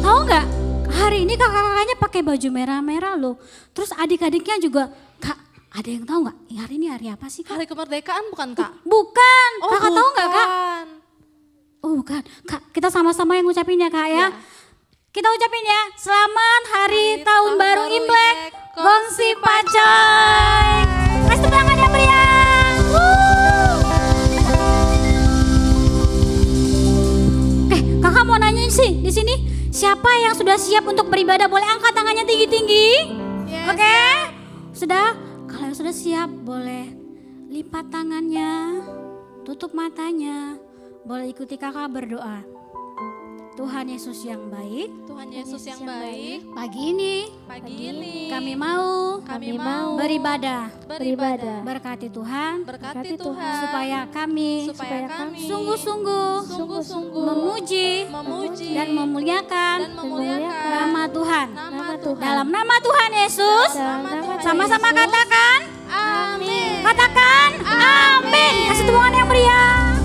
Tahu nggak? Hari ini kakak-kakaknya pakai baju merah-merah loh. Terus adik-adiknya juga, Kak, ada yang tahu nggak? Hari ini hari apa sih, Kak? Hari kemerdekaan bukan Kak? Bukan. Oh, Kakak tahu nggak, Kak? bukan. Oh, bukan. Kak, kita sama-sama yang ngucapin ya, Kak ya. Ya. Kita ucapin ya, selamat hari tahun baru baru Imlek, Imlek, Gongsi Pacoy. Kasih tepuk tangan yang meriah. Wuh. Kakak mau nanya sih di sini, siapa yang sudah siap untuk beribadah? Boleh angkat tangannya tinggi-tinggi? Yes, Oke? Sudah? Kalau yang sudah siap, boleh lipat tangannya, tutup matanya, boleh ikuti kakak berdoa. Tuhan Yesus yang baik, Tuhan Yesus yang baik, pagi ini kami mau beribadah. Berkati Tuhan berkati Tuhan supaya kami sungguh-sungguh memuji dan memuliakan nama Tuhan. Dalam nama Tuhan Yesus, sama-sama katakan Amin. katakan amin. Kasih tepuk tangan yang meriah.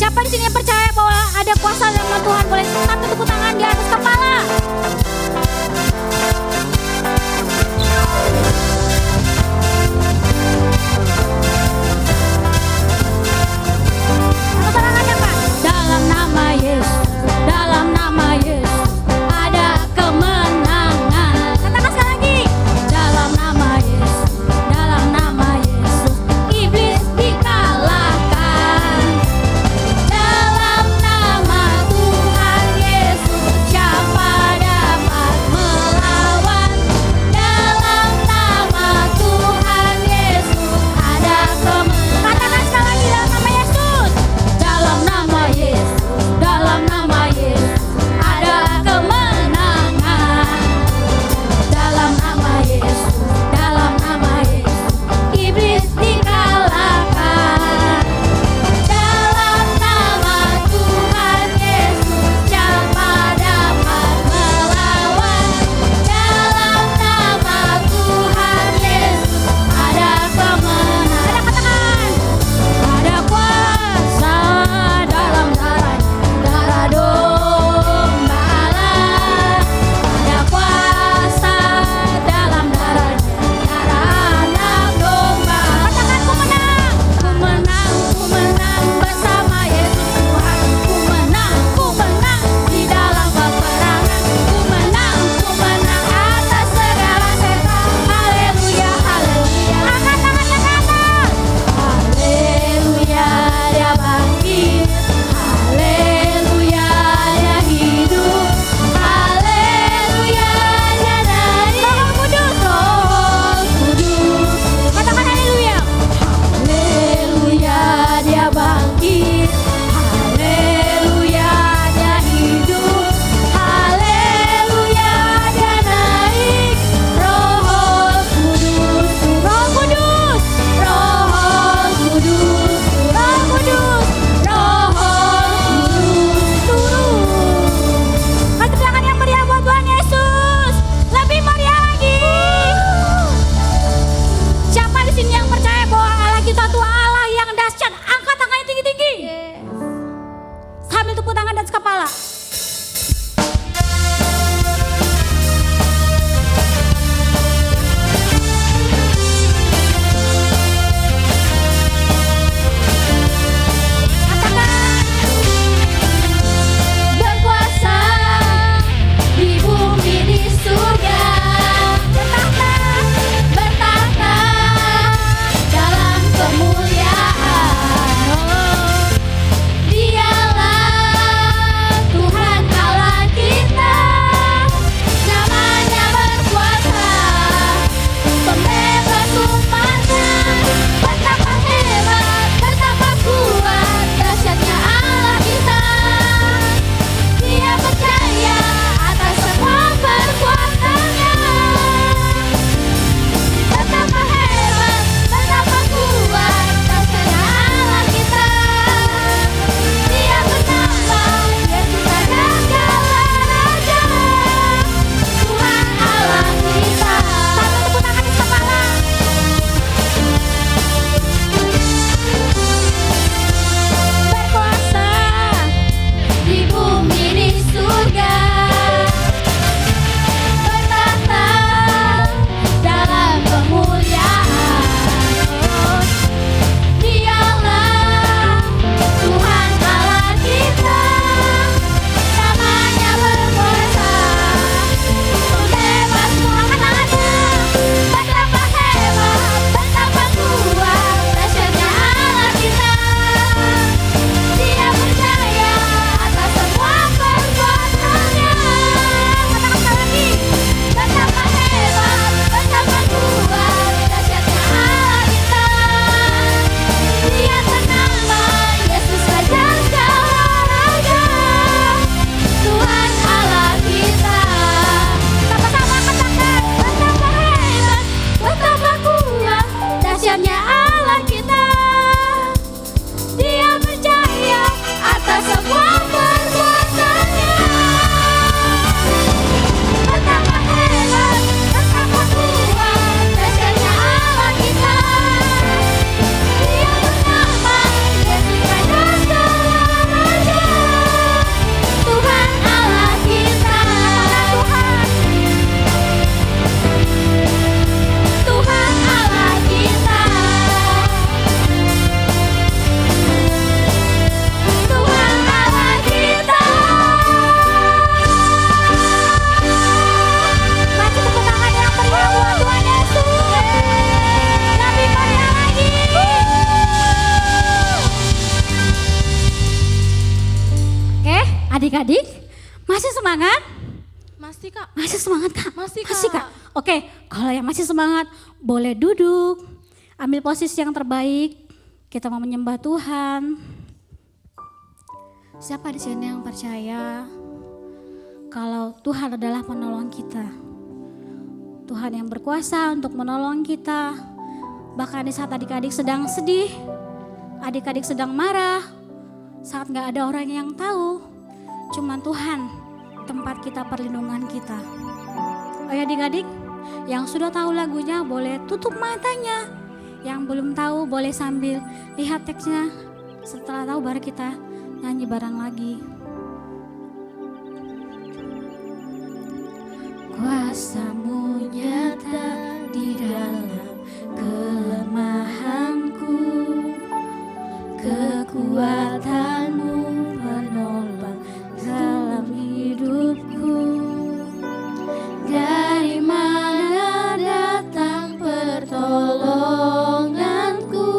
Siapa di sini yang percaya bahwa ada kuasa dalam Tuhan? Boleh satu tepuk tangan di atas kepala. Tepuk tangannya, Pak. Dalam nama Yesus, dalam nama Yesus ada kemenangan. Katakan sekali lagi. Dalam nama Yesus, dalam nama Yesus iblis dikalahkan. Dalam nama Tuhan Yesus siapa dapat melawan? Dalam nama Tuhan Yesus ada kemenangan. Katakan sekali lagi, dalam nama Yesus. Dalam nama Yesus, dalam nama Yesus ada kemenangan. Dalam nama Yesus, dalam nama Yesus iblis dikalahkan. Dalam nama Tuhan Yesus siapa dapat melawan? Dalam nama Tuhan Yesus ada kemenangan. Ada katakan, ada kuasa dalam darah domba Allah. Ada kuasa dalam darah anak domba. Katakan, ku menang, ku menang, ku menang bersama Yesus Tuhan. Ku menang di dalam peperangan. Ku menang atas segala setan. Haleluya, haleluya. Angkat tangannya ke atas. Haleluya, dia bangkit. Haleluya, dia hidup. Haleluya, dia naik. Roh Kudus, Roh Kudus. Katakan haleluya. Haleluya, dia bangkit. Haleluya, dia hidup. Haleluya, dia naik. Roh Kudus, Roh Kudus, Roh Kudus, Roh Kudus, Roh Kudus turun. Kasih tangan yang meriah buat Tuhan Yesus. Lebih meriah lagi. Siapa di sini yang percaya bahwa Allah kita itu Allah yang dahsyat? Angkat tangannya tinggi-tinggi. Sambil tepuk tangan dan kepala. Katakan, berkuasa di bumi di surga, bertahta dalam kemuliaan. Dialah Tuhan Adik-adik, masih semangat? Masih Kak. Masih semangat Kak? Masih, Kak. Kak. Oke, kalau yang masih semangat boleh duduk. Ambil posisi yang terbaik. Kita mau menyembah Tuhan. Siapa di sini yang percaya kalau Tuhan adalah penolong kita? Tuhan yang berkuasa untuk menolong kita. Bahkan di saat adik-adik sedang sedih, adik-adik sedang marah, saat gak ada orang yang tahu, cuman Tuhan tempat kita, perlindungan kita. Oh ya adik-adik, yang sudah tahu lagunya boleh tutup matanya. Yang belum tahu boleh sambil lihat teksnya. Setelah tahu baru kita nyanyi bareng lagi. Kuasa-Mu nyata di dalam kelemahanku, kekuatan-Mu menolong dalam hidupku. Dari mana datang pertolonganku?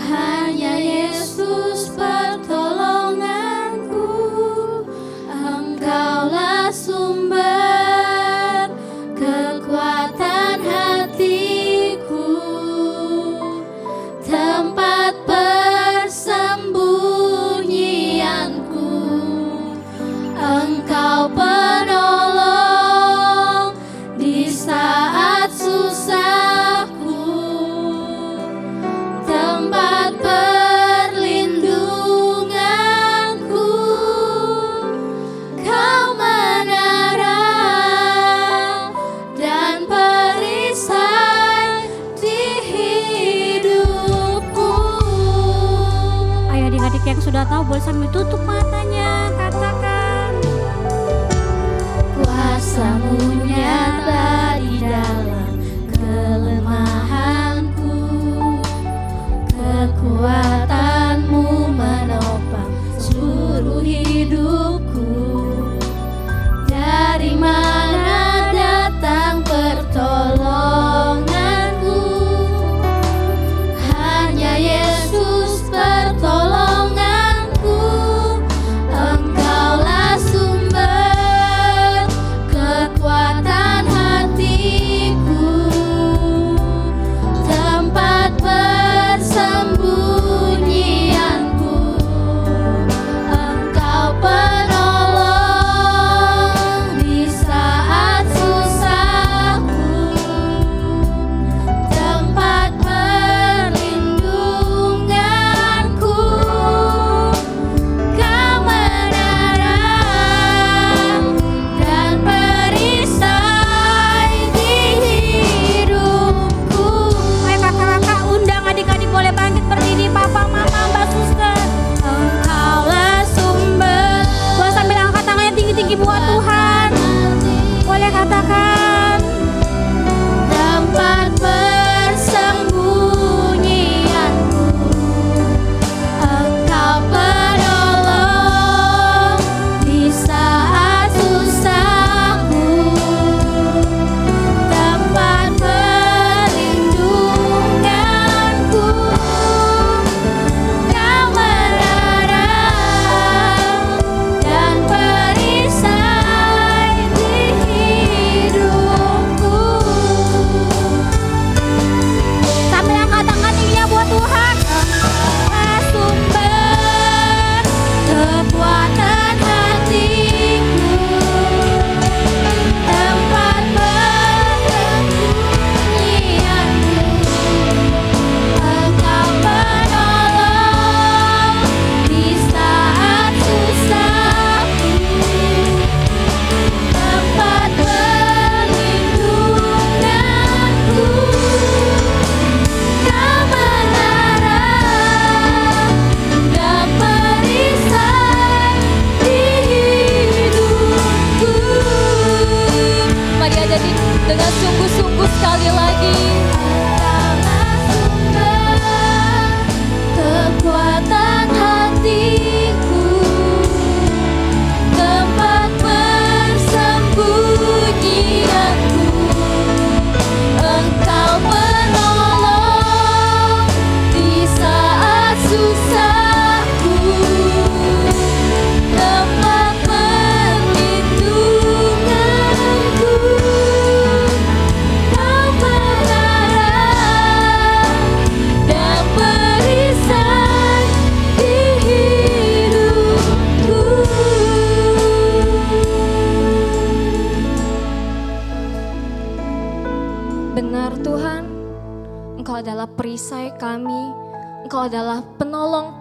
Hanya Yesus pertolonganku. Engkaulah sumber kekuatan hatiku, tempat persembunyianku. Engkau penolong di saat susahku, tempat perlindunganku. Kau menara dan perisai di hidupku. Ayo adik-adik yang sudah tahu boleh sambil tutup matanya, katakan. Kuasa-Mu nyata di dalam kelemahanku, kekuatan-Mu menopang seluruh hidupku. Dari mana datang pertolonganku? Hanya Yesus pertolonganku. Engkaulah sumber kekuatan hatiku, tempat persembunyianku.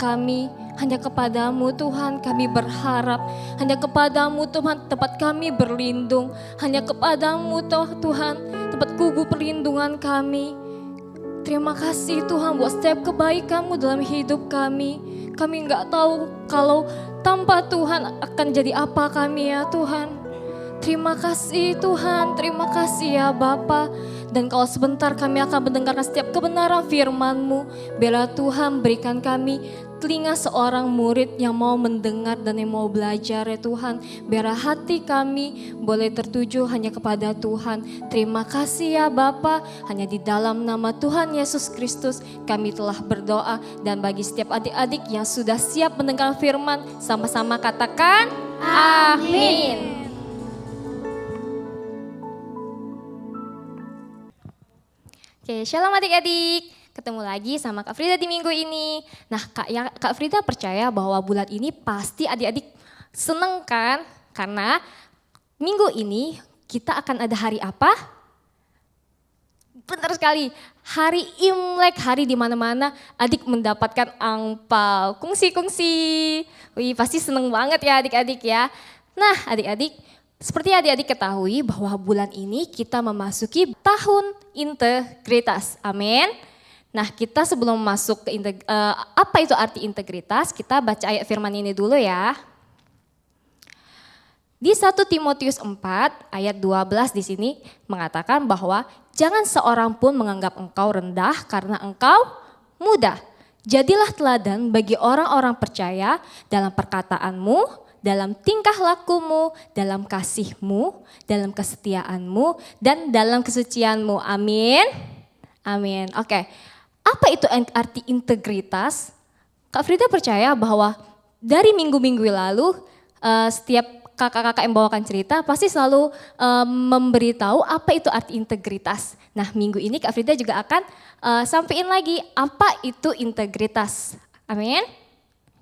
kami. Hanya kepadamu Tuhan kami berharap. Hanya kepadamu Tuhan tempat kami berlindung. Hanya kepadamu Tuhan tempat kubu perlindungan kami. Terima kasih Tuhan buat setiap kebaikan-Mu dalam hidup kami. Kami nggak tahu kalau tanpa Tuhan akan jadi apa kami ya Tuhan. Terima kasih Tuhan, terima kasih ya Bapa. Dan kalau sebentar kami akan mendengarkan setiap kebenaran firman-Mu, biarlah Tuhan berikan kami telinga seorang murid yang mau mendengar dan yang mau belajar ya Tuhan. Biarlah hati kami boleh tertuju hanya kepada Tuhan. Terima kasih ya Bapa, hanya di dalam nama Tuhan Yesus Kristus kami telah berdoa. Dan bagi setiap adik-adik yang sudah siap mendengar firman, sama-sama katakan amin. Oke, shalom adik-adik. Ketemu lagi sama Kak Frida di minggu ini. Nah, Kak Frida percaya bahwa bulan ini pasti adik-adik seneng kan? Karena minggu ini kita akan ada hari apa? Benar sekali, hari Imlek, hari di mana-mana adik mendapatkan angpau. Kungsi-kungsi. Wih, pasti seneng banget ya adik-adik ya. Nah, adik-adik, seperti adik-adik ketahui bahwa bulan ini kita memasuki tahun integritas. Amin. Nah, kita sebelum masuk ke apa itu arti integritas, kita baca ayat firman ini dulu ya. Di 1 Timotius 4 ayat 12 di sini mengatakan bahwa jangan seorang pun menganggap engkau rendah karena engkau muda. Jadilah teladan bagi orang-orang percaya dalam perkataanmu, dalam tingkah lakumu, dalam kasihmu, dalam kesetiaanmu, dan dalam kesucianmu. Amin. Amin. Oke. Apa itu arti integritas? Kak Frida percaya bahwa dari minggu-minggu lalu setiap kakak-kakak yang bawakan cerita pasti selalu memberitahu apa itu arti integritas. Nah, minggu ini Kak Frida juga akan sampaikan lagi apa itu integritas. Amin.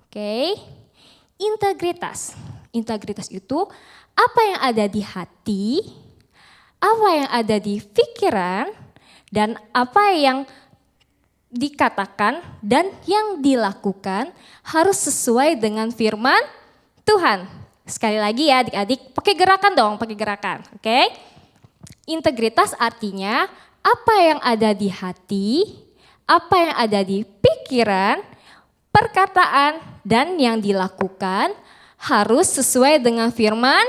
Oke. Integritas. Integritas itu apa yang ada di hati, apa yang ada di pikiran, dan apa yang dikatakan dan yang dilakukan harus sesuai dengan firman Tuhan. Sekali lagi ya adik-adik, pakai gerakan dong, pakai gerakan. Oke? Integritas artinya apa yang ada di hati, apa yang ada di pikiran, perkataan, dan yang dilakukan harus sesuai dengan firman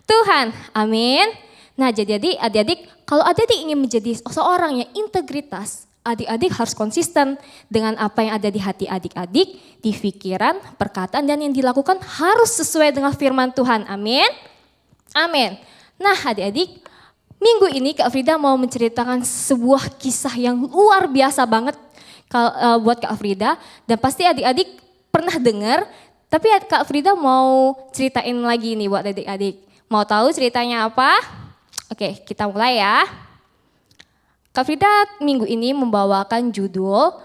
Tuhan. Amin. Nah, jadi adik-adik, kalau adik-adik ingin menjadi seorang yang integritas, adik-adik harus konsisten dengan apa yang ada di hati adik-adik, di pikiran, perkataan, dan yang dilakukan harus sesuai dengan firman Tuhan. Amin. Amin. Nah, adik-adik, minggu ini Kak Frida mau menceritakan sebuah kisah yang luar biasa banget buat Kak Frida, dan pasti adik-adik pernah dengar, tapi Kak Frida mau ceritain lagi nih buat adik-adik. Mau tahu ceritanya apa? Oke, kita mulai ya. Kak Frida minggu ini membawakan judul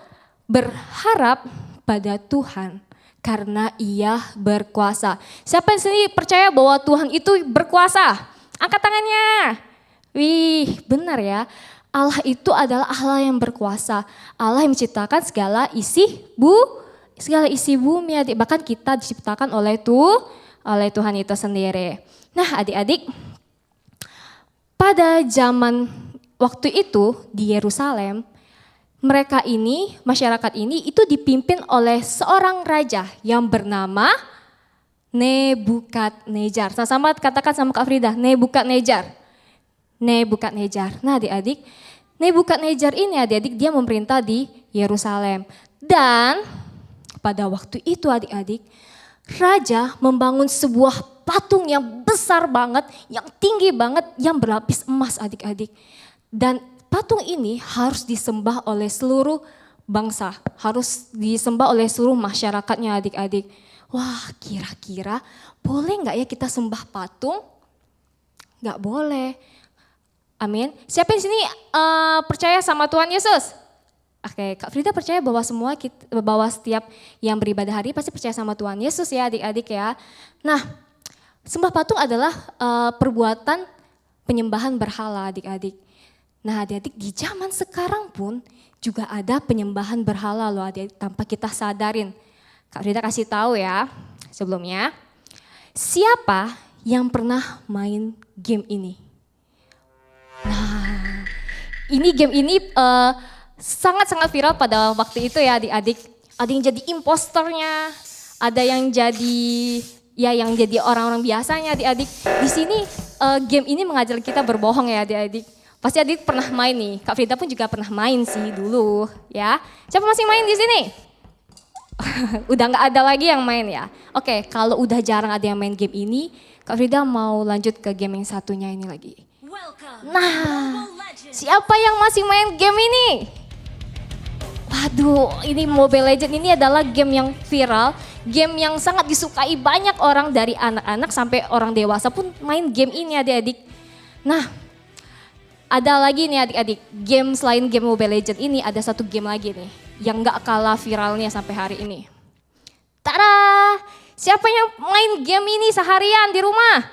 Berharap pada Tuhan karena Ia berkuasa. Siapa yang sendiri percaya bahwa Tuhan itu berkuasa? Angkat tangannya. Wih, benar ya. Allah itu adalah Allah yang berkuasa. Allah yang menciptakan segala isi bumi, adik. Bahkan kita diciptakan oleh Tuhan itu sendiri. Nah, adik-adik, pada zaman waktu itu di Yerusalem, masyarakat ini itu dipimpin oleh seorang raja yang bernama Nebukadnezar. Sama-sama katakan sama Kak Frida, Nebukadnezar. Nah, adik-adik, Nebukadnezar ini adik-adik dia memerintah di Yerusalem. Dan pada waktu itu adik-adik, raja membangun sebuah patung yang besar banget, yang tinggi banget, yang berlapis emas adik-adik. Dan patung ini harus disembah oleh seluruh bangsa, harus disembah oleh seluruh masyarakatnya adik-adik. Wah, kira-kira boleh gak ya kita sembah patung? Gak boleh. Amin. Siapa yang sini percaya sama Tuhan Yesus? Oke, Kak Frida percaya bahwa setiap yang beribadah hari pasti percaya sama Tuhan Yesus ya adik-adik ya. Nah, sembah patung adalah perbuatan penyembahan berhala adik-adik. Nah, adik-adik di zaman sekarang pun juga ada penyembahan berhala loh adik-adik tanpa kita sadarin. Kak Frida kasih tahu ya sebelumnya. Siapa yang pernah main game ini? Nah, ini game ini sangat-sangat viral pada waktu itu ya adik-adik. Ada yang jadi imposternya, ada yang jadi orang-orang biasanya adik-adik. Di sini game ini mengajar kita berbohong ya adik-adik. Pasti adik pernah main nih, Kak Frida pun juga pernah main sih dulu ya. Siapa masih main di sini? Udah nggak ada lagi yang main ya. Oke, kalau udah jarang ada yang main game ini, Kak Frida mau lanjut ke game yang satunya ini lagi. Nah, siapa yang masih main game ini? Waduh, ini Mobile Legends ini adalah game yang viral, game yang sangat disukai banyak orang dari anak-anak sampai orang dewasa pun main game ini adik-adik. Nah, ada lagi nih adik-adik, game selain game Mobile Legends ini ada satu game lagi nih yang gak kalah viralnya sampai hari ini. Tada! Siapa yang main game ini seharian di rumah?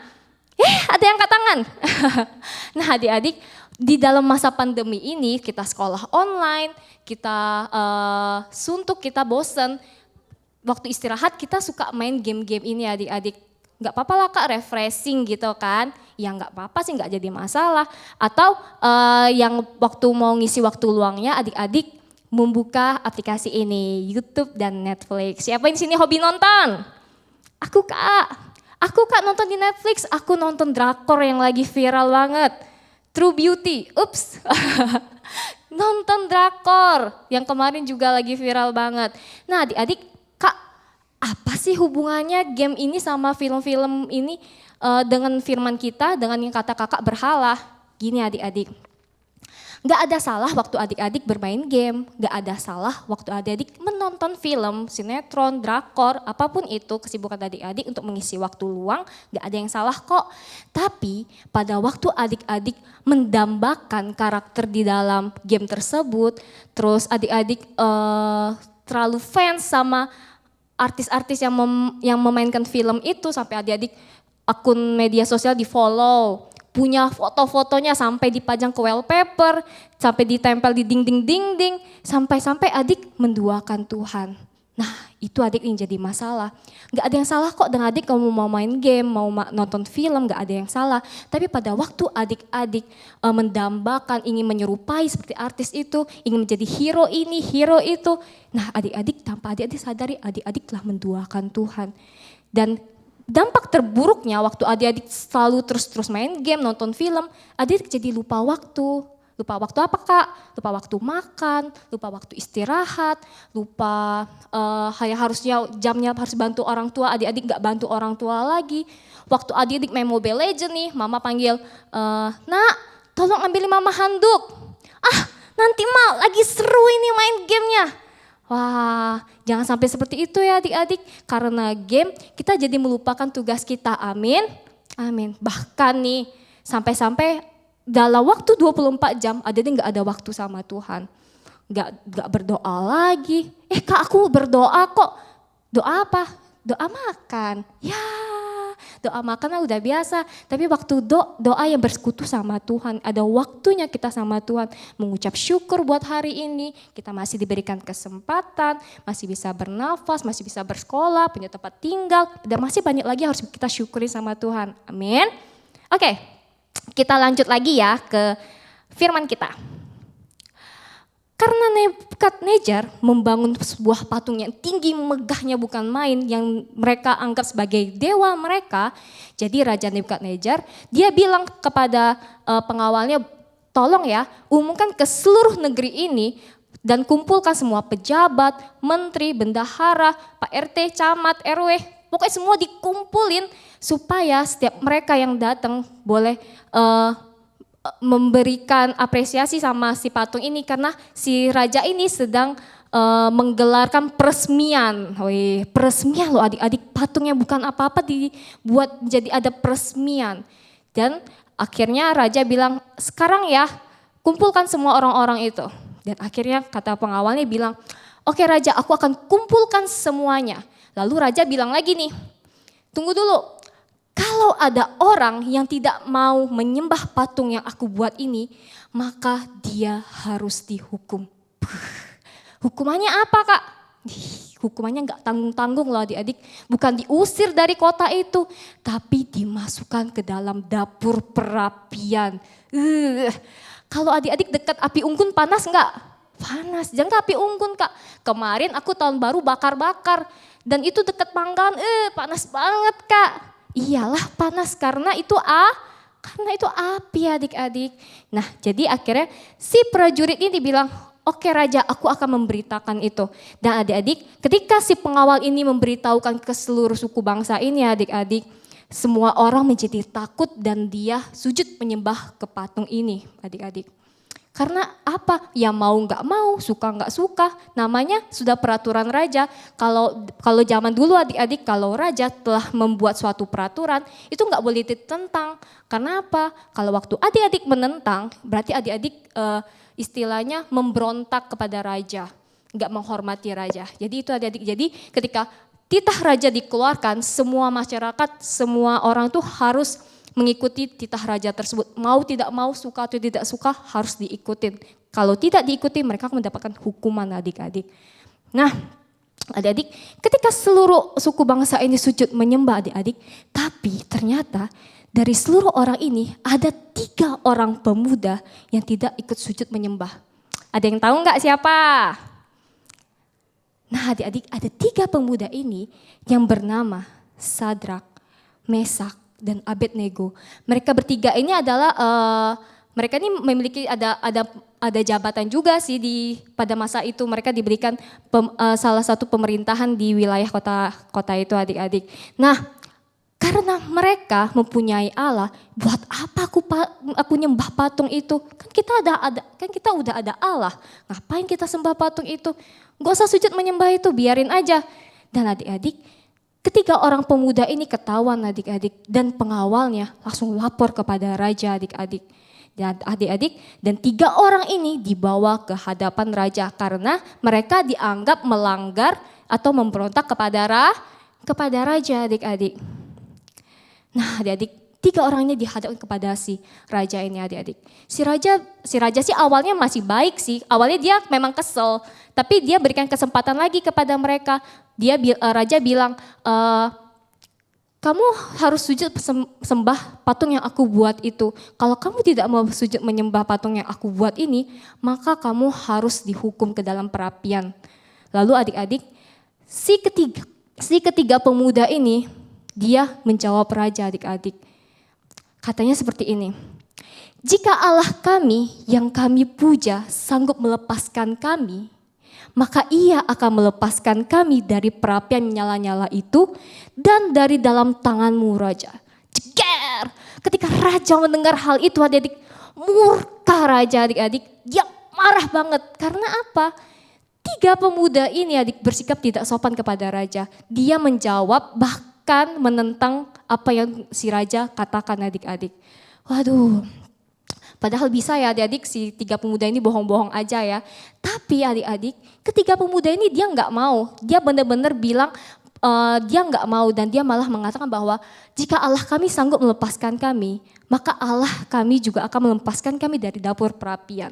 Ada yang angkat tangan. Nah adik-adik, di dalam masa pandemi ini kita sekolah online, kita suntuk, kita bosen. Waktu istirahat kita suka main game-game ini adik-adik. Gak apa-apa lah Kak, refreshing gitu kan. Ya gak apa-apa sih, gak jadi masalah. Atau yang waktu mau ngisi waktu luangnya adik-adik membuka aplikasi ini, YouTube dan Netflix. Siapa di sini hobi nonton? Aku Kak nonton di Netflix, aku nonton drakor yang lagi viral banget. True Beauty, ups. Nonton drakor yang kemarin juga lagi viral banget. Nah adik-adik, Kak apa sih hubungannya game ini sama film-film ini dengan firman kita, dengan yang kata kakak berhala? Gini adik-adik. Gak ada salah waktu adik-adik bermain game, gak ada salah waktu adik-adik menonton film, sinetron, drakor, apapun itu kesibukan adik-adik untuk mengisi waktu luang, gak ada yang salah kok. Tapi pada waktu adik-adik mendambakan karakter di dalam game tersebut, terus adik-adik terlalu fans sama artis-artis yang memainkan film itu sampai adik-adik akun media sosial di follow. Punya foto-fotonya sampai dipajang ke wallpaper, sampai ditempel di dinding-dinding, sampai-sampai adik menduakan Tuhan. Nah itu adik yang jadi masalah. Gak ada yang salah kok dengan adik kamu mau main game, mau nonton film, gak ada yang salah. Tapi pada waktu adik-adik mendambakan, ingin menyerupai seperti artis itu, ingin menjadi hero ini, hero itu. Nah adik-adik tanpa adik-adik sadari, adik-adik telah menduakan Tuhan. Dan dampak terburuknya waktu adik-adik selalu terus main game, nonton film, adik jadi lupa waktu. Lupa waktu apa Kak? Lupa waktu makan, lupa waktu istirahat, lupa harusnya jamnya harus bantu orang tua, adik-adik gak bantu orang tua lagi. Waktu adik-adik main Mobile Legends nih, mama panggil, nak tolong ambilin mama handuk. Nanti lagi seru ini main gamenya. Wah, jangan sampai seperti itu ya adik-adik. Karena game kita jadi melupakan tugas kita. Amin. Amin. Bahkan nih sampai-sampai dalam waktu 24 jam adik-adik gak ada waktu sama Tuhan. Gak berdoa lagi. Kak aku berdoa kok. Doa apa? Doa makan. Ya doa makan udah biasa. Tapi waktu doa yang bersekutu sama Tuhan. Ada waktunya kita sama Tuhan. Mengucap syukur buat hari ini. Kita masih diberikan kesempatan. Masih bisa bernafas, masih bisa bersekolah, punya tempat tinggal. Dan masih banyak lagi harus kita syukuri sama Tuhan. Amin. Oke, kita lanjut lagi ya ke firman kita. Karena Nebukadnezar membangun sebuah patung yang tinggi megahnya bukan main, yang mereka anggap sebagai dewa mereka. Jadi Raja Nebukadnezar dia bilang kepada pengawalnya, tolong ya umumkan ke seluruh negeri ini dan kumpulkan semua pejabat, menteri, bendahara, Pak RT, camat, RW, pokoknya semua dikumpulin supaya setiap mereka yang datang boleh memberikan apresiasi sama si patung ini karena si raja ini sedang menggelarkan peresmian. Peresmian loh adik-adik, patungnya bukan apa-apa dibuat jadi ada peresmian. Dan akhirnya raja bilang, sekarang ya kumpulkan semua orang-orang itu. Dan akhirnya kata pengawalnya bilang, oke raja aku akan kumpulkan semuanya. Lalu raja bilang lagi nih, tunggu dulu. Kalau ada orang yang tidak mau menyembah patung yang aku buat ini, maka dia harus dihukum. Hukumannya apa Kak? Hukumannya nggak tanggung-tanggung loh adik-adik. Bukan diusir dari kota itu, tapi dimasukkan ke dalam dapur perapian. Kalau adik-adik dekat api unggun panas nggak? Panas, jangan ke api unggun Kak. Kemarin aku tahun baru bakar-bakar dan itu dekat pangkalan, panas banget Kak. Iyalah panas karena itu api adik-adik. Nah jadi akhirnya si prajurit ini bilang, oke raja, aku akan memberitakan itu. Dan adik-adik, ketika si pengawal ini memberitahukan ke seluruh suku bangsa ini adik-adik, semua orang menjadi takut dan dia sujud menyembah ke patung ini adik-adik. Karena apa? Ya mau nggak mau, suka nggak suka. Namanya sudah peraturan raja. Kalau zaman dulu adik-adik, kalau raja telah membuat suatu peraturan, itu nggak boleh ditentang. Karena apa? Kalau waktu adik-adik menentang, berarti adik-adik istilahnya memberontak kepada raja, nggak menghormati raja. Jadi itu adik-adik. Jadi ketika titah raja dikeluarkan, semua masyarakat, semua orang tuh harus mengikuti titah raja tersebut. Mau tidak mau, suka atau tidak suka harus diikutin. Kalau tidak diikuti mereka akan mendapatkan hukuman adik-adik. Nah adik-adik, ketika seluruh suku bangsa ini sujud menyembah adik-adik, tapi ternyata dari seluruh orang ini ada 3 orang pemuda yang tidak ikut sujud menyembah. Ada yang tahu nggak siapa? Nah adik-adik, ada 3 pemuda ini yang bernama Sadrak, Mesak, dan Abednego. Mereka bertiga ini adalah mereka ini memiliki ada jabatan juga sih pada masa itu. Mereka diberikan salah satu pemerintahan di wilayah kota itu adik-adik. Nah karena mereka mempunyai Allah, buat apa aku nyembah patung itu? Kan kita udah ada Allah. Ngapain kita sembah patung itu? Gak usah sujud menyembah itu, biarin aja. Dan adik-adik, ketiga orang pemuda ini ketahuan adik-adik dan pengawalnya langsung lapor kepada raja adik-adik. Dan adik-adik dan 3 orang ini dibawa ke hadapan raja karena mereka dianggap melanggar atau memberontak kepada raja adik-adik. Nah adik-adik, 3 orang ini dihadapkan kepada si raja ini adik-adik. Si raja sih awalnya masih baik sih, awalnya dia memang kesel. Tapi dia berikan kesempatan lagi kepada mereka. Raja bilang, kamu harus sujud sembah patung yang aku buat itu. Kalau kamu tidak mau sujud menyembah patung yang aku buat ini, maka kamu harus dihukum ke dalam perapian. Lalu adik-adik, si ketiga pemuda ini, dia menjawab raja adik-adik. Katanya seperti ini, jika Allah kami yang kami puja sanggup melepaskan kami, maka ia akan melepaskan kami dari perapian menyala-nyala itu dan dari dalam tanganmu raja. Ceger! Ketika raja mendengar hal itu adik-adik, murka raja adik-adik, dia marah banget. Karena apa? 3 pemuda ini adik bersikap tidak sopan kepada raja. Dia menjawab bahkan menentang apa yang si raja katakan adik-adik. Waduh. Padahal bisa ya adik-adik si 3 pemuda ini bohong-bohong aja ya. Tapi adik-adik ketiga pemuda ini dia nggak mau. Dia benar-benar bilang dia nggak mau dan dia malah mengatakan bahwa jika Allah kami sanggup melepaskan kami, maka Allah kami juga akan melepaskan kami dari dapur perapian.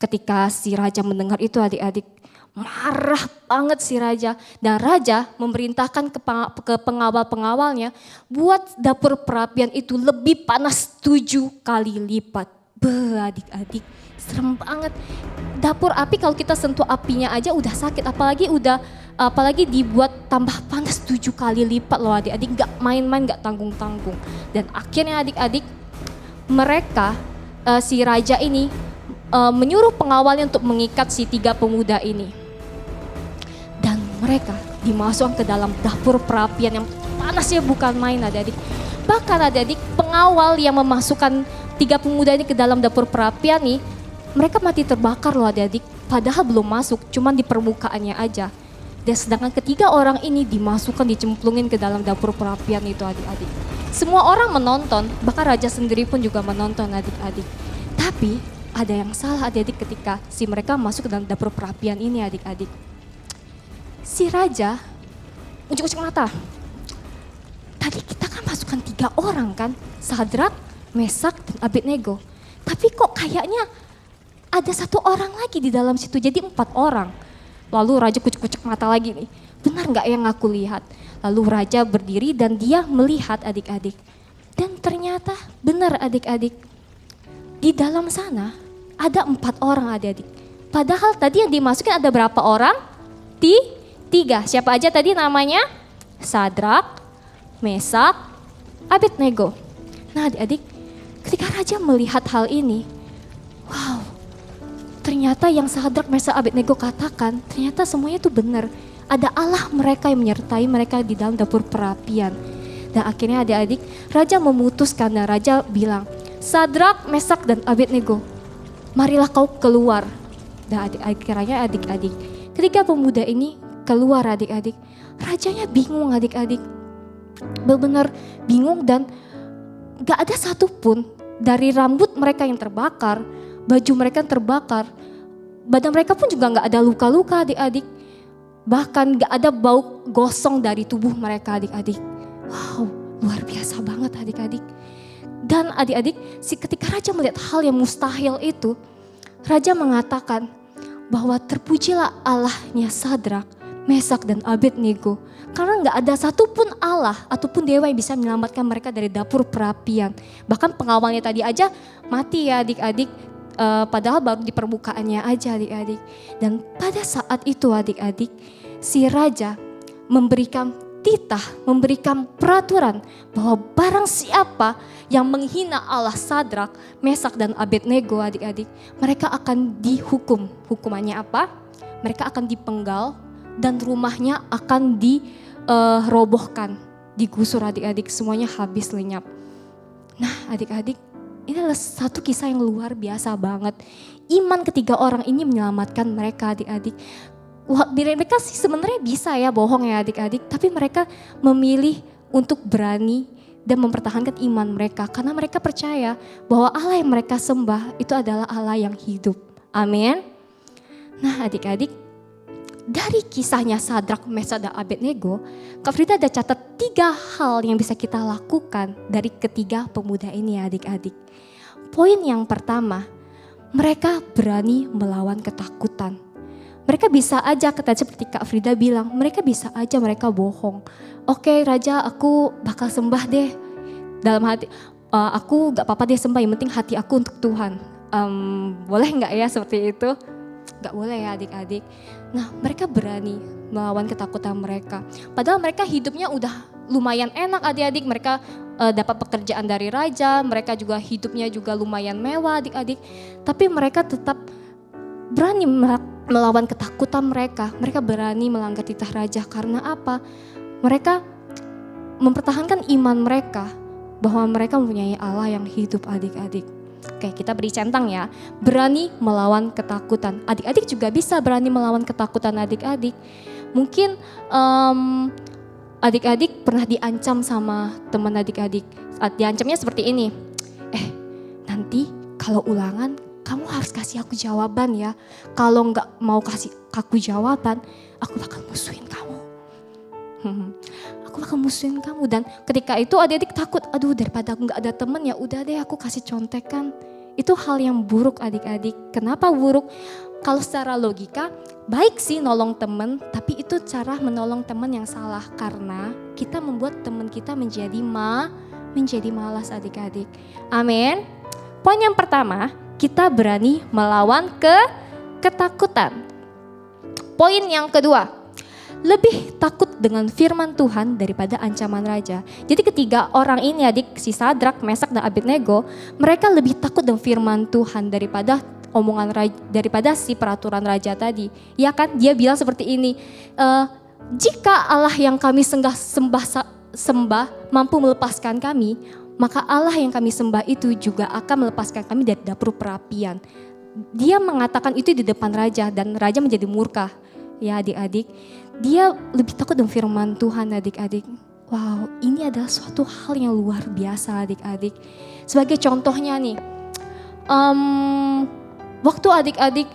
Ketika si raja mendengar itu adik-adik marah banget si raja. Dan raja memerintahkan ke pengawal-pengawalnya buat dapur perapian itu lebih panas 7 kali lipat. Adik-adik, serem banget. Dapur api kalau kita sentuh apinya aja udah sakit, apalagi dibuat tambah panas 7 kali lipat loh adik-adik, gak main-main, gak tanggung-tanggung. Dan akhirnya adik-adik mereka, si raja ini menyuruh pengawalnya untuk mengikat si 3 pemuda ini. Dan mereka dimasukkan ke dalam dapur perapian yang panasnya bukan main adik-adik. Bahkan adik-adik pengawal yang memasukkan 3 pemuda ini ke dalam dapur perapian nih, mereka mati terbakar loh adik-adik. Padahal belum masuk, cuman di permukaannya aja. Dan sedangkan ketiga orang ini dimasukkan, dicemplungin ke dalam dapur perapian itu adik-adik. Semua orang menonton, bahkan raja sendiri pun juga menonton adik-adik. Tapi ada yang salah adik-adik ketika si mereka masuk ke dalam dapur perapian ini adik-adik. Si raja uncuk-uncuk mata. Tadi kita kan masukkan 3 orang kan, Sadrak, Mesak, dan Abednego. Tapi kok kayaknya ada 1 orang lagi di dalam situ, jadi 4 orang. Lalu raja kucek-kucek mata lagi nih. Benar nggak yang aku lihat? Lalu raja berdiri dan dia melihat adik-adik. Dan ternyata benar adik-adik. Di dalam sana ada 4 orang adik-adik. Padahal tadi yang dimasukin ada berapa orang? 3. Siapa aja tadi namanya? Sadrak, Mesak, Abednego. Nah adik-adik, ketika raja melihat hal ini, wow, ternyata yang Sadrak, Mesak, Abednego katakan, ternyata semuanya itu benar. Ada Allah mereka yang menyertai mereka di dalam dapur perapian. Dan akhirnya adik-adik, raja memutuskan dan raja bilang, Sadrak, Mesak, dan Abednego, marilah kau keluar. Dan akhirnya adik-adik, ketika pemuda ini keluar adik-adik, rajanya bingung adik-adik. Benar-benar bingung dan gak ada satupun dari rambut mereka yang terbakar, baju mereka yang terbakar, badan mereka pun juga gak ada luka-luka adik-adik. Bahkan gak ada bau gosong dari tubuh mereka adik-adik. Wow, luar biasa banget adik-adik. Dan adik-adik, ketika raja melihat hal yang mustahil itu, raja mengatakan bahwa terpujilah Allahnya Sadrak, Mesak, dan Abednego. Karena gak ada satupun Allah ataupun dewa yang bisa menyelamatkan mereka dari dapur perapian. Bahkan pengawalnya tadi aja mati ya adik-adik. Padahal baru di permukaannya aja adik-adik. Dan pada saat itu adik-adik, si raja memberikan titah, memberikan peraturan bahwa barang siapa yang menghina Allah Sadrak, Mesak, dan Abednego adik-adik, mereka akan dihukum. Hukumannya apa? Mereka akan dipenggal dan rumahnya akan dirobohkan, digusur adik-adik, semuanya habis lenyap. Nah adik-adik, ini adalah satu kisah yang luar biasa banget. Iman ketiga orang ini menyelamatkan mereka adik-adik. Wah, mereka sih sebenarnya bisa ya bohong ya adik-adik, tapi mereka memilih untuk berani dan mempertahankan iman mereka karena mereka percaya bahwa Allah yang mereka sembah itu adalah Allah yang hidup. Amin. Nah adik-adik, dari kisahnya Sadrak, Mesak, dan Abednego, Kak Frida ada catat 3 hal yang bisa kita lakukan dari ketiga pemuda ini adik-adik. Poin yang pertama, mereka berani melawan ketakutan. Mereka bisa aja, seperti Kak Frida bilang, mereka bisa aja mereka bohong. Oke raja, aku bakal sembah deh. Dalam hati, aku gak apa-apa deh sembah, yang penting hati aku untuk Tuhan. Boleh gak ya seperti itu? Gak boleh ya adik-adik. Nah mereka berani melawan ketakutan mereka. Padahal mereka hidupnya udah lumayan enak adik-adik. Mereka dapat pekerjaan dari raja, mereka juga hidupnya juga lumayan mewah adik-adik. Tapi mereka tetap berani melawan ketakutan mereka. Mereka berani melanggar titah raja karena apa? Mereka mempertahankan iman mereka bahwa mereka mempunyai Allah yang hidup adik-adik. Oke, kita beri centang ya. Berani melawan ketakutan. Adik-adik juga bisa berani melawan ketakutan adik-adik. Mungkin adik-adik pernah diancam sama teman adik-adik. Diancamnya seperti ini. Nanti kalau ulangan kamu harus kasih aku jawaban ya. Kalau nggak mau kasih aku jawaban, aku bakal musuhin kamu. Aku bakal musuhin kamu. Dan ketika itu adik-adik takut, aduh daripada aku nggak ada teman ya udah deh aku kasih contekan. Itu hal yang buruk adik-adik. Kenapa buruk? Kalau secara logika baik sih nolong teman, tapi itu cara menolong teman yang salah karena kita membuat teman kita menjadi malas adik-adik. Amin. Poin yang pertama, kita berani melawan ketakutan. Poin yang kedua, lebih takut dengan firman Tuhan daripada ancaman raja. Jadi ketiga orang ini adik, si Sadrak, Mesak, dan Abednego, mereka lebih takut dengan firman Tuhan daripada omongan raja, daripada si peraturan raja tadi. Ya kan, dia bilang seperti ini, jika Allah yang kami sembah mampu melepaskan kami, maka Allah yang kami sembah itu juga akan melepaskan kami dari dapur perapian. Dia mengatakan itu di depan raja dan raja menjadi murka. Ya adik-adik, dia lebih takut dengan firman Tuhan adik-adik. Wow, ini adalah suatu hal yang luar biasa adik-adik. Sebagai contohnya nih, waktu adik-adik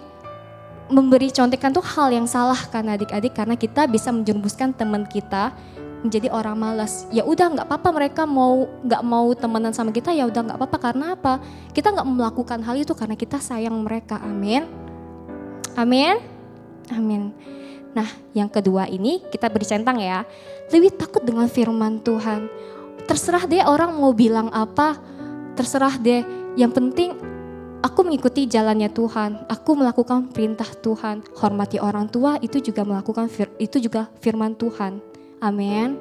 memberi contekan tuh hal yang salah kan adik-adik, karena kita bisa menjerumuskan teman kita menjadi orang malas. Ya udah nggak apa-apa, mereka nggak mau temenan sama kita, ya udah nggak apa-apa. Karena apa? Kita nggak melakukan hal itu karena kita sayang mereka. Amin. Amin. Amin. Nah, yang kedua ini kita beri centang ya. Lebih takut dengan firman Tuhan. Terserah deh orang mau bilang apa, terserah deh. Yang penting aku mengikuti jalannya Tuhan. Aku melakukan perintah Tuhan. Hormati orang tua itu juga itu juga firman Tuhan. Amin.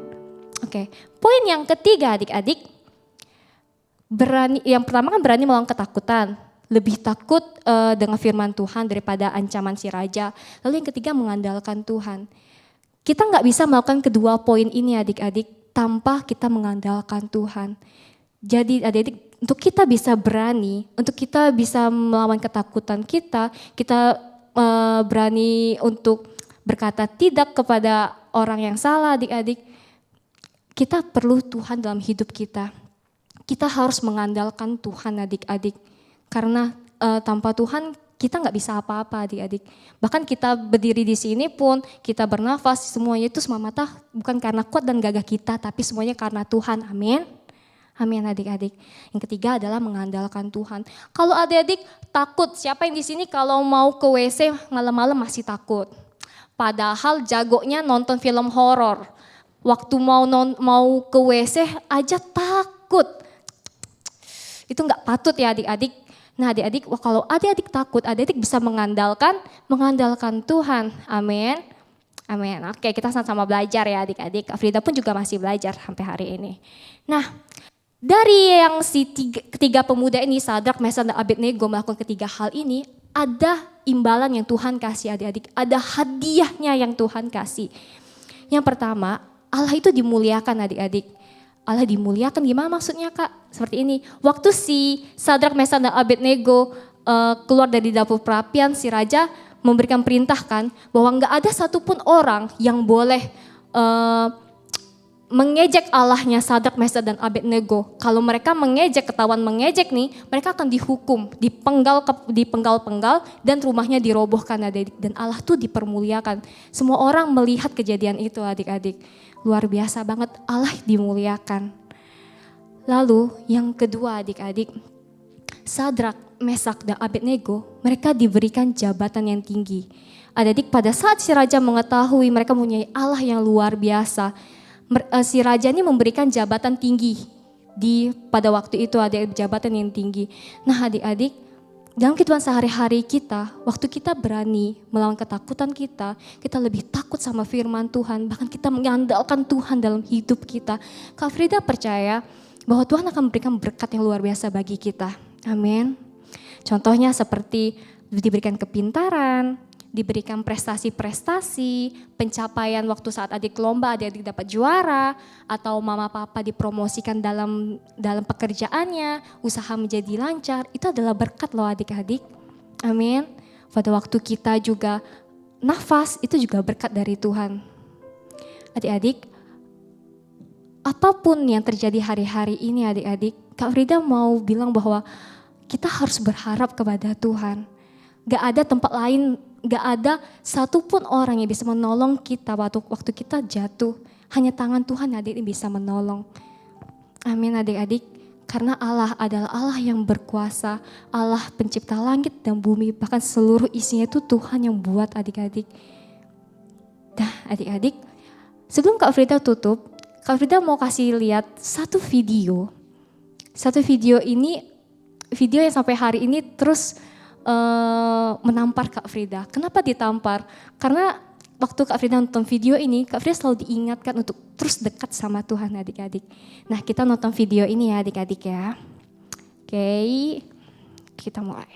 Oke. Poin yang ketiga adik-adik. Yang pertama kan berani melawan ketakutan. Lebih takut dengan firman Tuhan daripada ancaman si raja. Lalu yang ketiga mengandalkan Tuhan. Kita nggak bisa melakukan kedua poin ini adik-adik tanpa kita mengandalkan Tuhan. Jadi adik-adik untuk kita bisa berani, untuk kita bisa melawan ketakutan kita berani untuk berkata tidak kepada orang yang salah adik-adik. Kita perlu Tuhan dalam hidup kita. Kita harus mengandalkan Tuhan adik-adik. Karena tanpa Tuhan kita nggak bisa apa-apa adik-adik. Bahkan kita berdiri di sini pun, kita bernafas, semuanya itu semata-mata bukan karena kuat dan gagah kita, tapi semuanya karena Tuhan. Amin. Amin adik-adik. Yang ketiga adalah mengandalkan Tuhan. Kalau adik-adik takut, siapa yang di sini kalau mau ke WC malam-malam masih takut? Padahal jagonya nonton film horor. Waktu mau ke WC aja takut. Itu nggak patut ya adik-adik. Nah adik-adik, kalau adik-adik takut, adik-adik bisa mengandalkan Tuhan. Amin. Amin. Oke, kita sama-sama belajar ya adik-adik. Kak Frida pun juga masih belajar sampai hari ini. Nah, dari yang ketiga pemuda ini, Sadrak, Mesak, dan Abednego melakukan ketiga hal ini, ada imbalan yang Tuhan kasih adik-adik. Ada hadiahnya yang Tuhan kasih. Yang pertama, Allah itu dimuliakan adik-adik. Allah dimuliakan gimana maksudnya Kak? Seperti ini, waktu si Sadrak, Mesak, dan Abednego keluar dari dapur perapian, si raja memberikan perintah kan bahwa nggak ada satupun orang yang boleh mengejek Allahnya Sadrak, Mesak, dan Abednego. Kalau mereka ketahuan mengejek nih, mereka akan dihukum, dipenggal-penggal dan rumahnya dirobohkan adik-adik. Dan Allah tuh dipermuliakan. Semua orang melihat kejadian itu adik-adik. Luar biasa banget, Allah dimuliakan. Lalu yang kedua adik-adik, Sadrak, Mesak, dan Abednego, mereka diberikan jabatan yang tinggi. Adik-adik pada saat si raja mengetahui mereka mempunyai Allah yang luar biasa, si raja ini memberikan jabatan tinggi pada waktu itu ada jabatan yang tinggi. Nah adik-adik, dalam kehidupan sehari-hari kita, waktu kita berani melawan ketakutan kita lebih takut sama firman Tuhan, bahkan kita mengandalkan Tuhan dalam hidup kita. Kak Frida percaya bahwa Tuhan akan memberikan berkat yang luar biasa bagi kita. Amin. Contohnya seperti diberikan kepintaran, diberikan prestasi-prestasi, pencapaian waktu saat adik lomba adik dapat juara, atau mama papa dipromosikan dalam pekerjaannya, usaha menjadi lancar, itu adalah berkat loh adik-adik. Amin. Pada waktu kita juga nafas, itu juga berkat dari Tuhan. Adik-adik, apapun yang terjadi hari-hari ini adik-adik, Kak Frida mau bilang bahwa kita harus berharap kepada Tuhan. Gak ada tempat lain, gak ada satupun orang yang bisa menolong kita waktu kita jatuh. Hanya tangan Tuhan adik yang bisa menolong. Amin adik-adik. Karena Allah adalah Allah yang berkuasa. Allah pencipta langit dan bumi. Bahkan seluruh isinya itu Tuhan yang buat adik-adik. Nah adik-adik, sebelum Kak Frida tutup, Kak Frida mau kasih lihat satu video. Satu video ini, video yang sampai hari ini terus menampar Kak Frida. Kenapa ditampar? Karena waktu Kak Frida nonton video ini, Kak Frida selalu diingatkan untuk terus dekat sama Tuhan adik-adik. Nah kita nonton video ini ya adik-adik ya. Oke, kita mulai.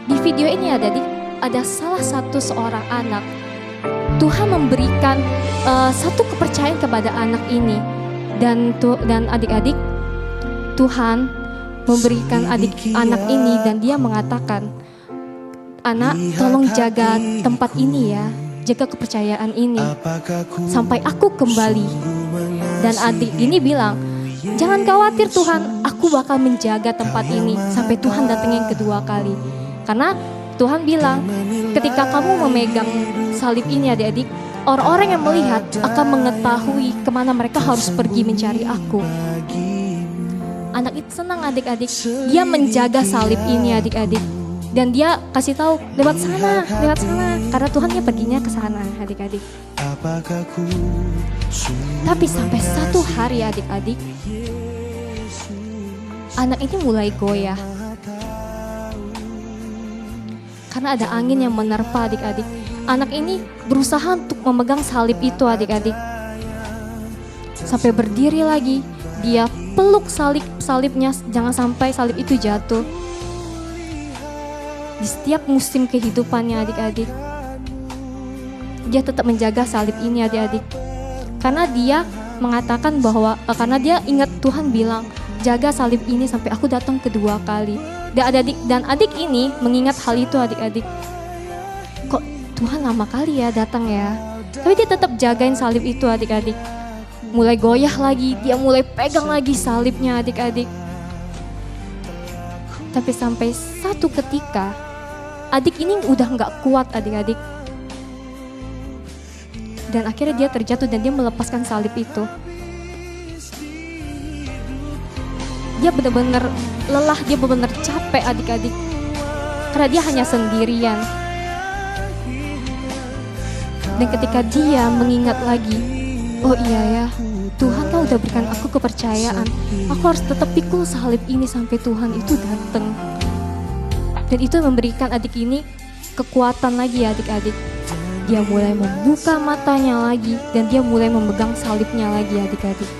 Di video ini ada salah satu seorang anak. Tuhan memberikan satu kepercayaan kepada anak ini dan adik-adik, Tuhan memberikan anak ini dan dia mengatakan, anak tolong jaga tempat ini ya, jaga kepercayaan ini sampai aku kembali. Dan adik ini bilang, jangan khawatir Tuhan, aku bakal menjaga tempat ini sampai Tuhan datang yang kedua kali. Karena Tuhan bilang, ketika kamu memegang salib ini adik-adik, orang-orang yang melihat akan mengetahui kemana mereka harus pergi mencari aku. Anak itu senang adik-adik. Dia menjaga salib ini adik-adik. Dan dia kasih tahu lewat sana. Karena Tuhan dia perginya ke sana adik-adik. Tapi sampai satu hari adik-adik, anak ini mulai goyah. Karena ada angin yang menerpa adik-adik. Anak ini berusaha untuk memegang salib itu adik-adik. Sampai berdiri lagi, dia peluk salibnya, jangan sampai salib itu jatuh. Di setiap musim kehidupannya adik-adik, dia tetap menjaga salib ini adik-adik. Karena dia mengatakan bahwa, karena dia ingat Tuhan bilang, jaga salib ini sampai aku datang kedua kali. Dan adik ini mengingat hal itu adik-adik. Kok Tuhan lama kali ya datang ya? Tapi dia tetap jagain salib itu adik-adik. Mulai goyah lagi, dia mulai pegang lagi salibnya adik-adik. Tapi sampai satu ketika, adik ini udah gak kuat adik-adik. Dan akhirnya dia terjatuh dan dia melepaskan salib itu. Dia benar-benar lelah, dia benar-benar capek adik-adik. Karena dia hanya sendirian. Dan ketika dia mengingat lagi, oh iya ya, Tuhan kan udah berikan aku kepercayaan. Aku harus tetap pikul salib ini sampai Tuhan itu datang. Dan itu memberikan adik ini kekuatan lagi adik-adik. Dia mulai membuka matanya lagi dan dia mulai memegang salibnya lagi adik-adik.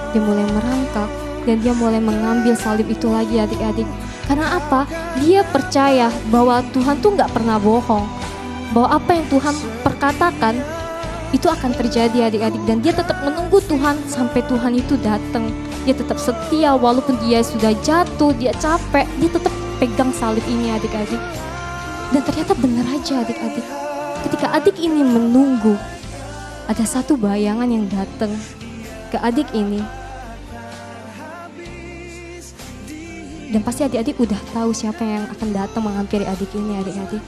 Dia mulai merangkak dan dia mulai mengambil salib itu lagi adik-adik. Karena apa? Dia percaya bahwa Tuhan tuh gak pernah bohong. Bahwa apa yang Tuhan perkatakan itu akan terjadi adik-adik. Dan dia tetap menunggu Tuhan sampai Tuhan itu datang. Dia tetap setia walaupun dia sudah jatuh, dia capek. Dia tetap pegang salib ini adik-adik. Dan ternyata benar aja adik-adik. Ketika adik ini menunggu, ada satu bayangan yang datang ke adik ini. Dan pasti adik-adik udah tahu siapa yang akan datang menghampiri adik ini adik-adik.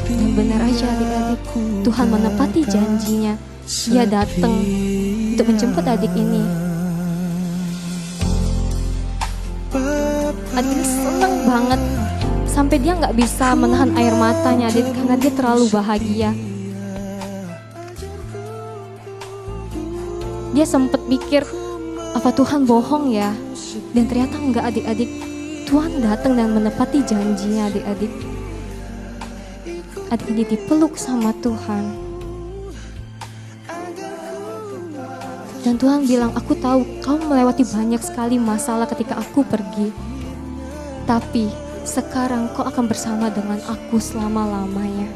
Dan benar aja adik-adik, Tuhan menepati janjinya. Dia datang untuk menjemput adik ini. Adik ini senang banget sampai dia nggak bisa menahan air matanya adik karena dia terlalu bahagia. Dia sempat pikir, apa Tuhan bohong ya? Dan ternyata enggak adik-adik. Tuhan datang dan menepati janjinya adik-adik. Adik ini dipeluk sama Tuhan. Dan Tuhan bilang, aku tahu kau melewati banyak sekali masalah ketika aku pergi. Tapi sekarang kau akan bersama dengan aku selama-lamanya.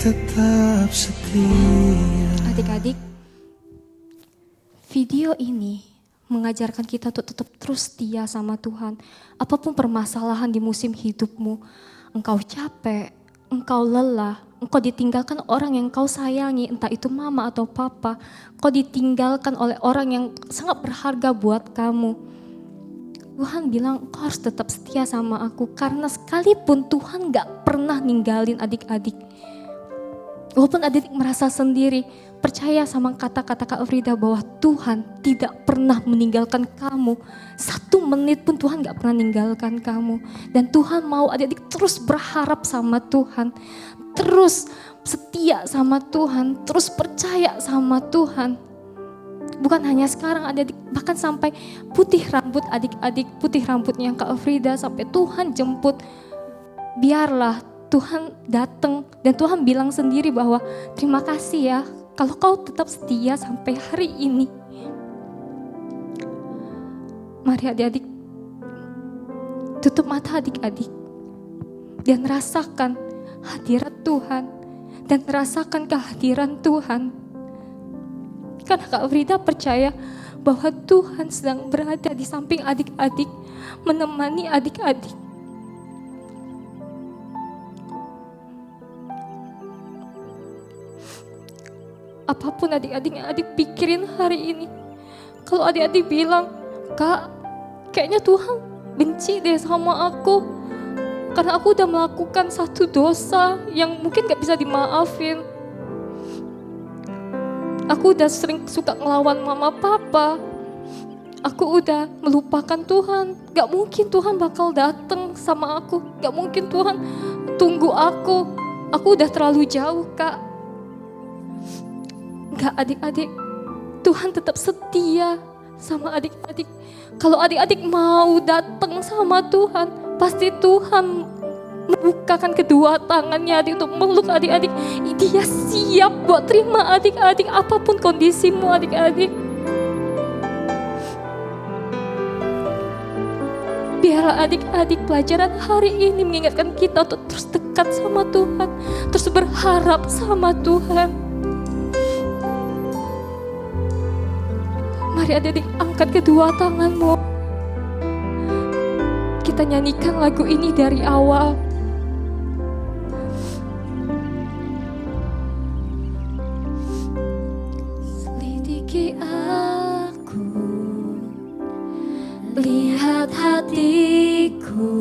Tetap setia. Adik-adik, video ini mengajarkan kita untuk tetap terus setia sama Tuhan. Apapun permasalahan di musim hidupmu, engkau capek, engkau lelah, engkau ditinggalkan orang yang kau sayangi, entah itu mama atau papa, kau ditinggalkan oleh orang yang sangat berharga buat kamu. Tuhan bilang, kau harus tetap setia sama aku, karena sekalipun Tuhan gak pernah ninggalin adik-adik. Walaupun adik merasa sendiri, percaya sama kata-kata Kak Frida bahwa Tuhan tidak pernah meninggalkan kamu. 1 menit pun Tuhan gak pernah meninggalkan kamu. Dan Tuhan mau adik-adik terus berharap sama Tuhan. Terus setia sama Tuhan, terus percaya sama Tuhan. Bukan hanya sekarang adik-adik, bahkan sampai putih rambut adik-adik, putih rambutnya Kak Frida sampai Tuhan jemput. Biarlah Tuhan datang dan Tuhan bilang sendiri bahwa terima kasih ya kalau kau tetap setia sampai hari ini. Mari adik-adik tutup mata adik-adik dan rasakan hadirat Tuhan dan rasakan kehadiran Tuhan. Karena Kak Frida percaya bahwa Tuhan sedang berada di samping adik-adik menemani adik-adik. Apapun adik-adik yang adik pikirin hari ini, kalau adik-adik bilang, "Kak, kayaknya Tuhan benci deh sama aku, karena aku udah melakukan satu dosa yang mungkin gak bisa dimaafin. Aku udah sering suka ngelawan mama papa. Aku udah melupakan Tuhan. Gak mungkin Tuhan bakal datang sama aku. Gak mungkin Tuhan tunggu aku. Aku udah terlalu jauh, Kak." Gak, adik-adik, Tuhan tetap setia sama adik-adik. Kalau adik-adik mau datang sama Tuhan, pasti Tuhan membukakan kedua tangannya adik untuk meluk adik-adik. Dia siap buat terima adik-adik, apapun kondisimu adik-adik. Biarlah adik-adik pelajaran hari ini mengingatkan kita untuk terus dekat sama Tuhan, terus berharap sama Tuhan. Mari adik-adik angkat kedua tanganmu. Kita nyanyikan lagu ini dari awal. Selidiki aku, lihat hatiku,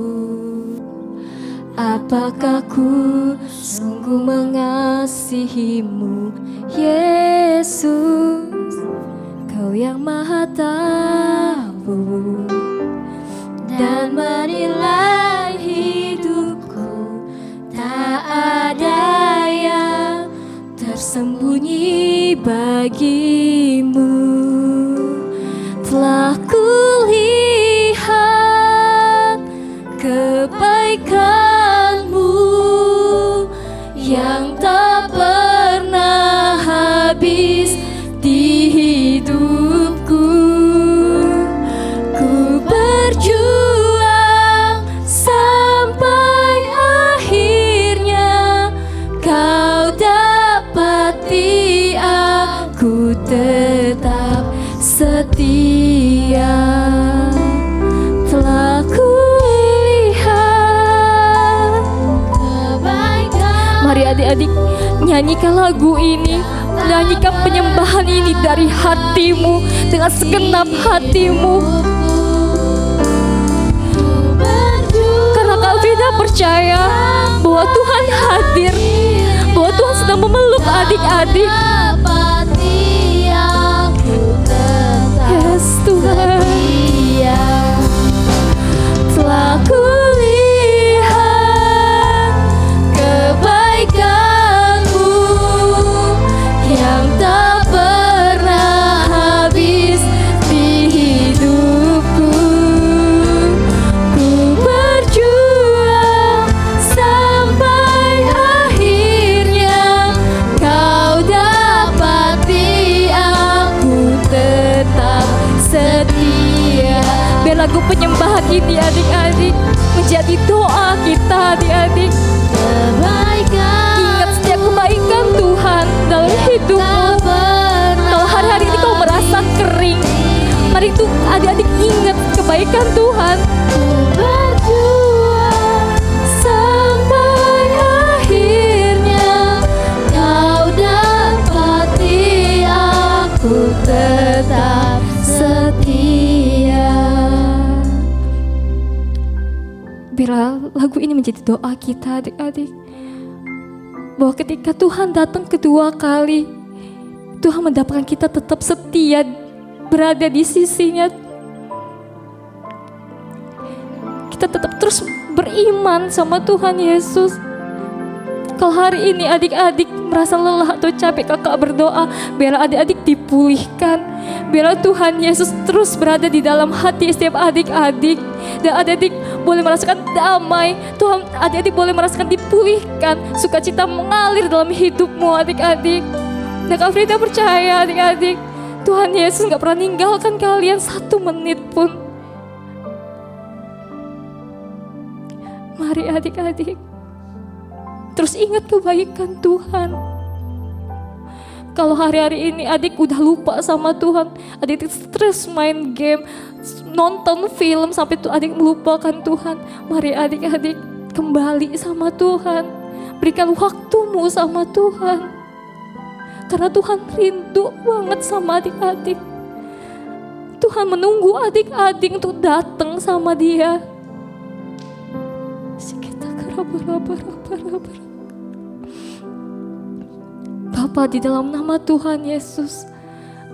apakah ku sungguh mengasihimu, Yesus. Kau yang maha tahu dan menilai hidupku, tak ada yang tersembunyi bagimu. Telah kulihat kebaikanmu yang tak pernah habis di hidupku. Ku berjuang sampai akhirnya kau dapati aku tetap setia. Telah kulihat kebaikan. Mari adik-adik nyanyikan lagu ini. Nyanyikan penyembahan ini dari hatimu, dengan segenap hatimu. Karena Kak Frida percaya bahwa Tuhan hadir, bahwa Tuhan sedang memeluk adik-adik. Yes, Tuhan. Telah kulihat kebaikanmu yang tak pernah habis di hidupku. Ku berjuang sampai akhirnya kau dapati aku tetap setia. Biar lagu penyembahan ini adik-adik menjadi doa kita adik-adik. Ingat setiap kebaikan Tuhan dalam hidupmu. Kalau hari-hari ini kau merasa kering, mari itu adik-adik ingat kebaikan Tuhan. Berjuang sampai akhirnya kau dapati aku tetap setia. Biarlah lagu ini menjadi doa kita adik-adik, bahwa ketika Tuhan datang kedua kali, Tuhan mendapatkan kita tetap setia berada di sisinya. Kita tetap terus beriman sama Tuhan Yesus. Kalau hari ini adik-adik merasa lelah atau capek, kakak berdoa biarlah adik-adik dipulihkan. Biarlah Tuhan Yesus terus berada di dalam hati setiap adik-adik. Dan adik-adik boleh merasakan damai. Tuhan, adik-adik boleh merasakan dipulihkan. Sukacita mengalir dalam hidupmu adik-adik. Dan Kak Frida percaya adik-adik, Tuhan Yesus gak pernah ninggalkan kalian satu menit pun. Mari adik-adik terus ingat kebaikan Tuhan. Kalau hari-hari ini adik udah lupa sama Tuhan, adik stres main game, nonton film sampai tuh adik melupakan Tuhan. Mari adik-adik kembali sama Tuhan. Berikan waktumu sama Tuhan. Karena Tuhan rindu banget sama adik-adik. Tuhan menunggu adik-adik untuk datang sama Dia. Bapa, di dalam nama Tuhan Yesus,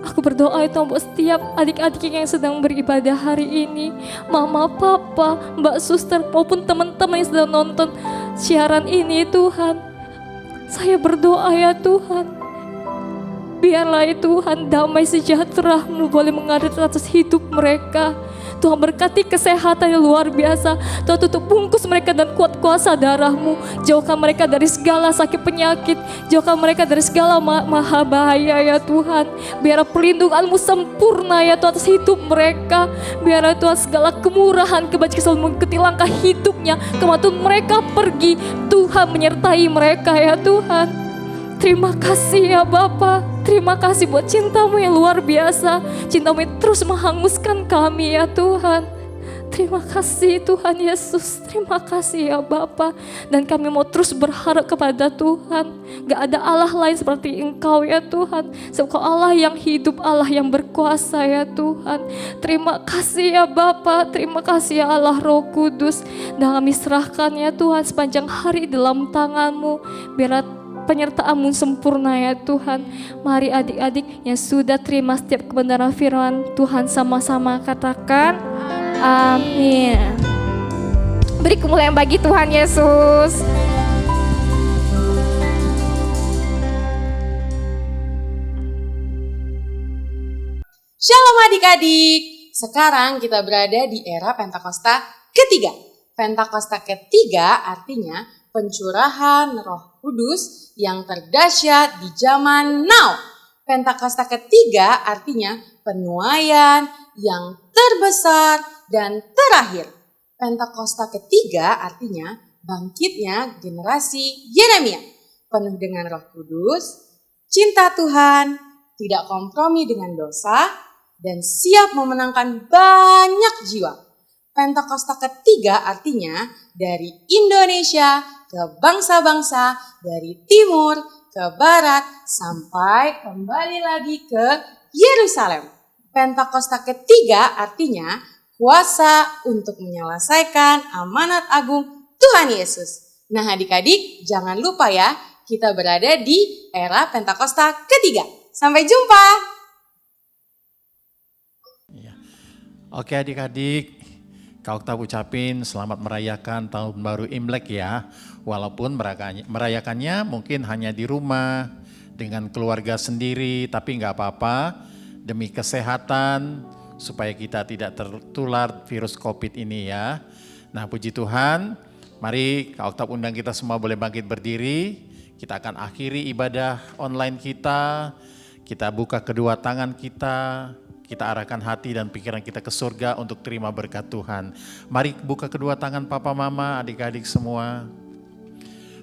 aku berdoa itu buat setiap adik-adik yang sedang beribadah hari ini, mama, papa, mbak, suster, maupun teman-teman yang sedang nonton siaran ini Tuhan. Saya berdoa ya Tuhan, biarlah ya Tuhan damai sejahtera-Mu boleh mengalir atas hidup mereka. Tuhan berkati kesehatan yang luar biasa. Tuhan tutup bungkus mereka dan kuat kuasa darah-Mu. Jauhkan mereka dari segala sakit penyakit. Jauhkan mereka dari segala maha bahaya ya Tuhan. Biar perlindungan-Mu sempurna ya Tuhan atas hidup mereka. Biar Tuhan segala kemurahan, kebajikan selalu mengikuti langkah hidupnya. Kemanapun mereka pergi, Tuhan menyertai mereka ya Tuhan. Terima kasih ya Bapa. Terima kasih buat cinta-Mu yang luar biasa. Cinta-Mu yang terus menghanguskan kami ya Tuhan. Terima kasih Tuhan Yesus. Terima kasih ya Bapa. Dan kami mau terus berharap kepada Tuhan. Gak ada Allah lain seperti Engkau ya Tuhan. Sebab Engkau Allah yang hidup, Allah yang berkuasa ya Tuhan. Terima kasih ya Bapa. Terima kasih ya Allah Roh Kudus. Dan kami serahkan ya Tuhan sepanjang hari dalam tangan-Mu. Biar penyertaan-Mu sempurna ya Tuhan. Mari adik-adik yang sudah terima setiap kebenaran firman Tuhan sama-sama katakan amin. Beri kemuliaan bagi Tuhan Yesus. Shalom adik-adik. Sekarang kita berada di era Pentakosta ketiga. Pentakosta ketiga artinya pencurahan Roh Kudus yang terdahsyat di zaman now. Pentakosta ketiga artinya penuaian yang terbesar dan terakhir. Pentakosta ketiga artinya bangkitnya generasi Yeremia, penuh dengan Roh Kudus, cinta Tuhan, tidak kompromi dengan dosa, dan siap memenangkan banyak jiwa. Pentakosta ketiga artinya dari Indonesia ke bangsa-bangsa, dari timur ke barat, sampai kembali lagi ke Yerusalem. Pentakosta ketiga artinya kuasa untuk menyelesaikan amanat agung Tuhan Yesus. Nah adik-adik, jangan lupa ya, kita berada di era Pentakosta ketiga. Sampai jumpa. Oke adik-adik, Kak Oktav ucapin selamat merayakan tahun baru Imlek ya. Walaupun merayakannya mungkin hanya di rumah dengan keluarga sendiri, tapi nggak apa-apa demi kesehatan supaya kita tidak tertular virus COVID ini ya. Nah puji Tuhan, mari Kak Oktav undang kita semua boleh bangkit berdiri. Kita akan akhiri ibadah online kita. Kita buka kedua tangan kita arahkan hati dan pikiran kita ke surga untuk terima berkat Tuhan. Mari buka kedua tangan papa mama, adik-adik semua.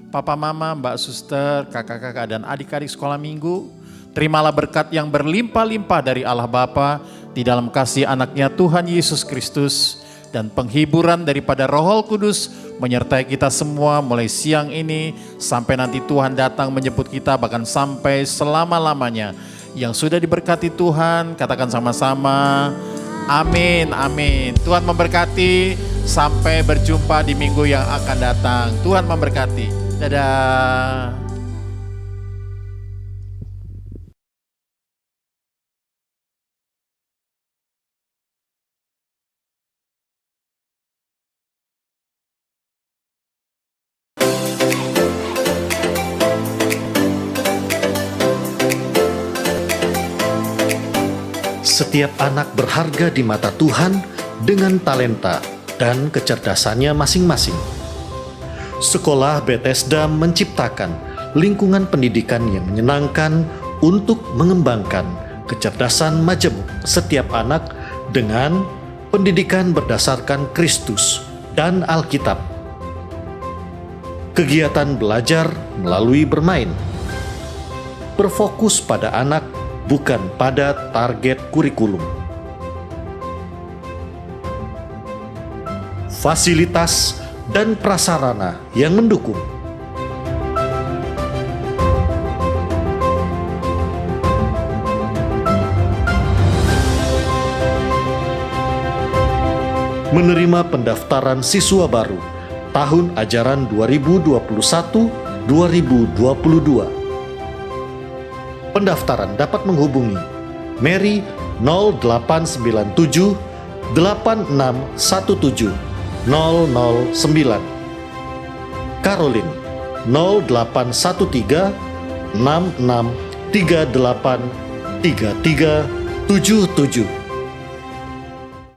Papa mama, mbak suster, kakak-kakak dan adik-adik sekolah minggu, terimalah berkat yang berlimpah-limpah dari Allah Bapa di dalam kasih anaknya Tuhan Yesus Kristus dan penghiburan daripada Roh Kudus menyertai kita semua mulai siang ini sampai nanti Tuhan datang menjemput kita, bahkan sampai selama-lamanya. Yang sudah diberkati Tuhan, katakan sama-sama, amin, amin. Tuhan memberkati, sampai berjumpa di minggu yang akan datang. Tuhan memberkati, dadah. Setiap anak berharga di mata Tuhan dengan talenta dan kecerdasannya masing-masing. Sekolah Bethesda menciptakan lingkungan pendidikan yang menyenangkan untuk mengembangkan kecerdasan majemuk setiap anak dengan pendidikan berdasarkan Kristus dan Alkitab. Kegiatan belajar melalui bermain, berfokus pada anak, bukan pada target kurikulum. Fasilitas dan prasarana yang mendukung. Menerima pendaftaran siswa baru tahun ajaran 2021-2022. Pendaftaran dapat menghubungi Mary 0897 8617 009, Caroline 0813 6638 3377.